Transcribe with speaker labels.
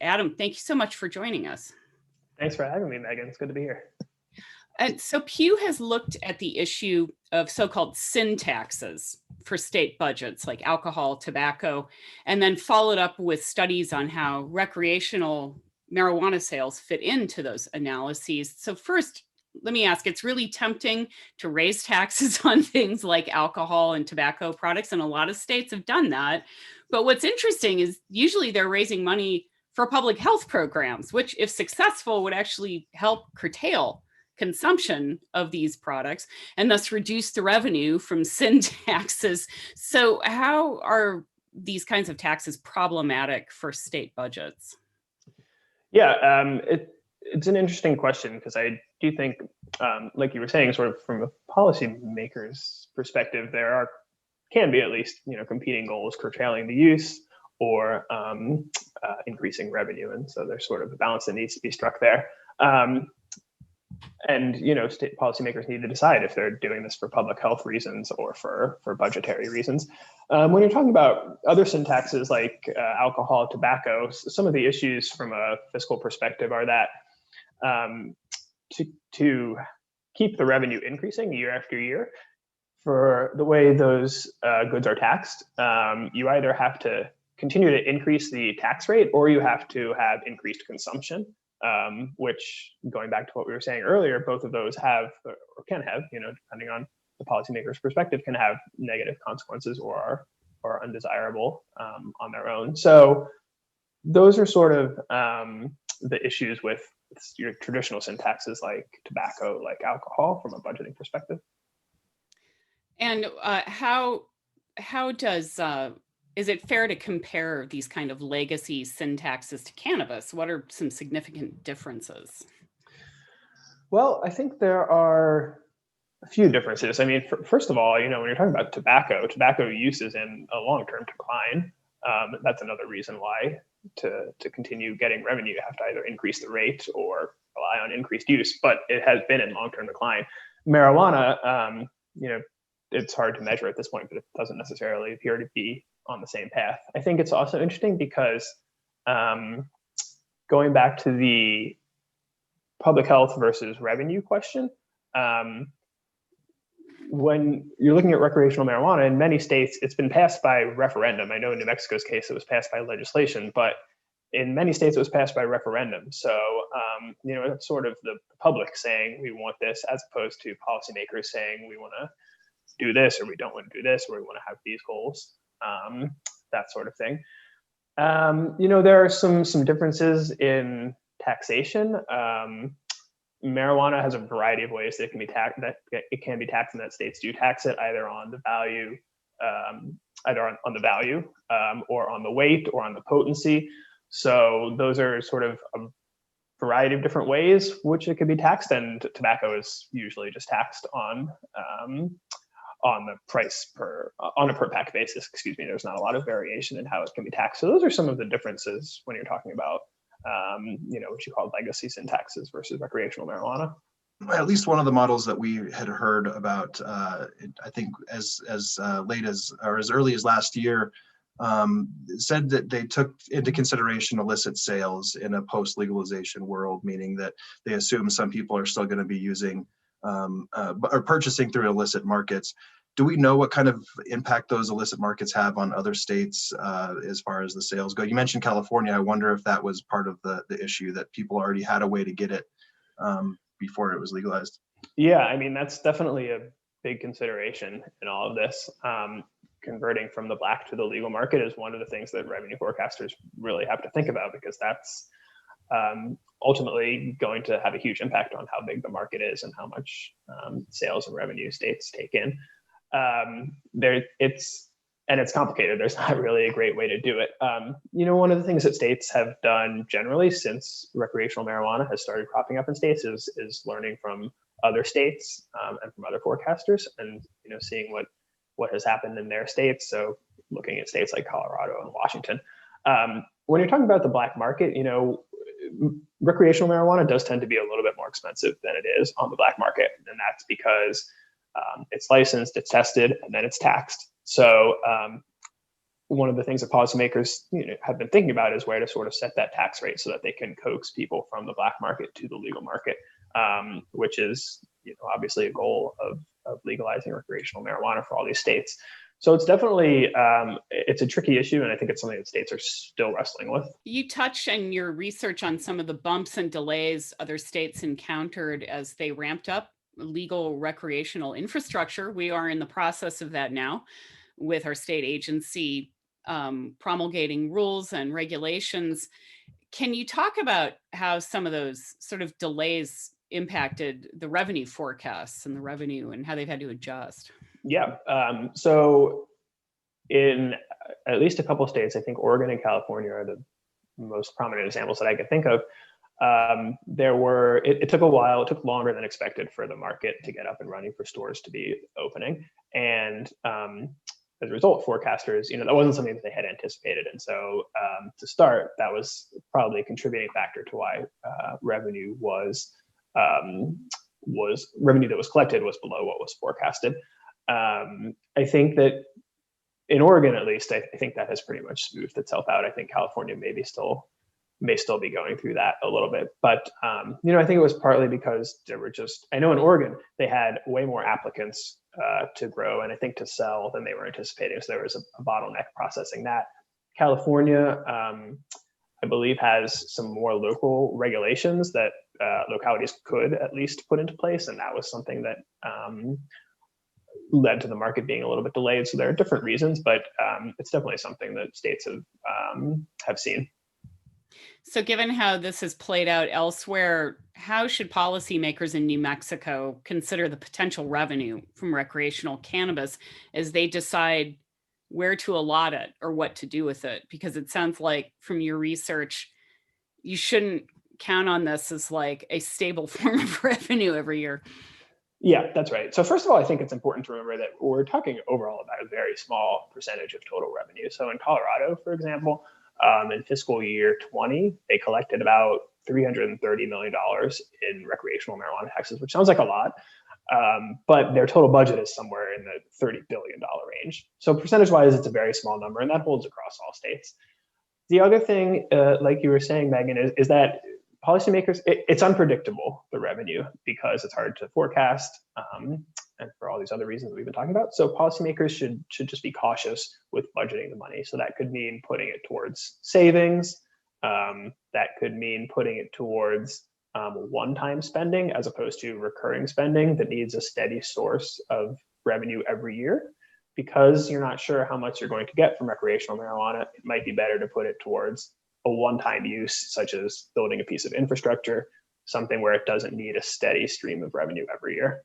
Speaker 1: Adam, thank you so much for joining us.
Speaker 2: Thanks for having me, Megan. It's good to be here.
Speaker 1: And so Pew has looked at the issue of so-called sin taxes for state budgets like alcohol, tobacco, and then followed up with studies on how recreational marijuana sales fit into those analyses. So first, let me ask, it's really tempting to raise taxes on things like alcohol and tobacco products, and a lot of states have done that. But what's interesting is usually they're raising money for public health programs, which, if successful, would actually help curtail consumption of these products and thus reduce the revenue from sin taxes. So how are these kinds of taxes problematic for state budgets?
Speaker 2: Yeah, it's an interesting question because I do think, like you were saying, sort of from a policymaker's perspective, can be at least competing goals, curtailing the use or increasing revenue, and so there's sort of a balance that needs to be struck there. And state policymakers need to decide if they're doing this for public health reasons or for budgetary reasons. When you're talking about other sin taxes like alcohol, tobacco, some of the issues from a fiscal perspective are that to keep the revenue increasing year after year, for the way those goods are taxed, you either have to continue to increase the tax rate or you have to have increased consumption. Which, going back to what we were saying earlier, both of those have or can have, depending on the policymaker's perspective, can have negative consequences or are undesirable on their own. So those are sort of the issues with your traditional sin taxes like tobacco, like alcohol, from a budgeting perspective.
Speaker 1: And how does is it fair to compare these kind of legacy sin taxes to cannabis? What are some significant differences?
Speaker 2: Well, I think there are a few differences. I mean, first of all, when you're talking about tobacco use is in a long-term decline. That's another reason why to continue getting revenue, you have to either increase the rate or rely on increased use, but it has been in long-term decline. Marijuana, it's hard to measure at this point, but it doesn't necessarily appear to be on the same path. I think it's also interesting because going back to the public health versus revenue question, when you're looking at recreational marijuana, in many states, it's been passed by referendum. I know in New Mexico's case, it was passed by legislation, but in many states, it was passed by referendum. So, it's sort of the public saying we want this, as opposed to policymakers saying we want to do this or we don't want to do this or we want to have these goals, that sort of thing. There are some differences in taxation. Marijuana has a variety of ways that it can be taxed. And that states do tax it either on the value, or on the weight or on the potency. So those are sort of a variety of different ways which it could be taxed, and tobacco is usually just taxed on the price on a per pack basis. Excuse me. There's not a lot of variation in how it can be taxed. So those are some of the differences when you're talking about what you call legacy sin taxes versus recreational marijuana.
Speaker 3: At least one of the models that we had heard about, I think as late as or as early as last year, said that they took into consideration illicit sales in a post-legalization world, meaning that they assume some people are still going to be using or purchasing through illicit markets. Do we know what kind of impact those illicit markets have on other states as far as the sales go? You mentioned California. I wonder if that was part of the issue, that people already had a way to get it before it was legalized.
Speaker 2: Yeah, I mean, that's definitely a big consideration in all of this. Converting from the black to the legal market is one of the things that revenue forecasters really have to think about, because that's ultimately going to have a huge impact on how big the market is and how much sales and revenue states take in. It's complicated. There's not really a great way to do it. One of the things that states have done generally since recreational marijuana has started cropping up in states is learning from other states and from other forecasters, and seeing what has happened in their states. So looking at states like Colorado and Washington. When you're talking about the black market, recreational marijuana does tend to be a little bit more expensive than it is on the black market, and that's because it's licensed, it's tested, and then it's taxed. So one of the things that policymakers have been thinking about is where to sort of set that tax rate so that they can coax people from the black market to the legal market, which is obviously a goal of legalizing recreational marijuana for all these states. So it's definitely it's a tricky issue, and I think it's something that states are still wrestling with.
Speaker 1: You touch in your research on some of the bumps and delays other states encountered as they ramped up legal recreational infrastructure. We are in the process of that now with our state agency promulgating rules and regulations. Can you talk about how some of those sort of delays impacted the revenue forecasts and the revenue and how they've had to adjust?
Speaker 2: Yeah. So in at least a couple of states, I think Oregon and California are the most prominent examples that I could think of. It took a while, it took longer than expected for the market to get up and running, for stores to be opening. And as a result, forecasters, that wasn't something that they had anticipated. And so to start, that was probably a contributing factor to why revenue that was collected was below what was forecasted. I think that in Oregon, at least, I think that has pretty much smoothed itself out. I think California may still be going through that a little bit, but I think it was partly because I know in Oregon they had way more applicants to grow and I think to sell than they were anticipating. So there was a bottleneck processing that. California, I believe, has some more local regulations that localities could at least put into place, and that was something that led to the market being a little bit delayed. So there are different reasons, but it's definitely something that states have seen.
Speaker 1: So given how this has played out elsewhere, how should policymakers in New Mexico consider the potential revenue from recreational cannabis as they decide where to allot it or what to do with it? Because it sounds like from your research, you shouldn't count on this as like a stable form of revenue every year.
Speaker 2: Yeah, that's right. So first of all, I think it's important to remember that we're talking overall about a very small percentage of total revenue. So in Colorado, for example, in fiscal year 20, they collected about $330 million in recreational marijuana taxes, which sounds like a lot, but their total budget is somewhere in the $30 billion range. So percentage-wise, it's a very small number, and that holds across all states. The other thing, like you were saying, Megan, is that policymakers, it's unpredictable, the revenue, because it's hard to forecast, and for all these other reasons that we've been talking about. So policymakers should just be cautious with budgeting the money. So that could mean putting it towards savings. That could mean putting it towards one-time spending as opposed to recurring spending that needs a steady source of revenue every year. Because you're not sure how much you're going to get from recreational marijuana, it might be better to put it towards a one-time use, such as building a piece of infrastructure, something where it doesn't need a steady stream of revenue every year.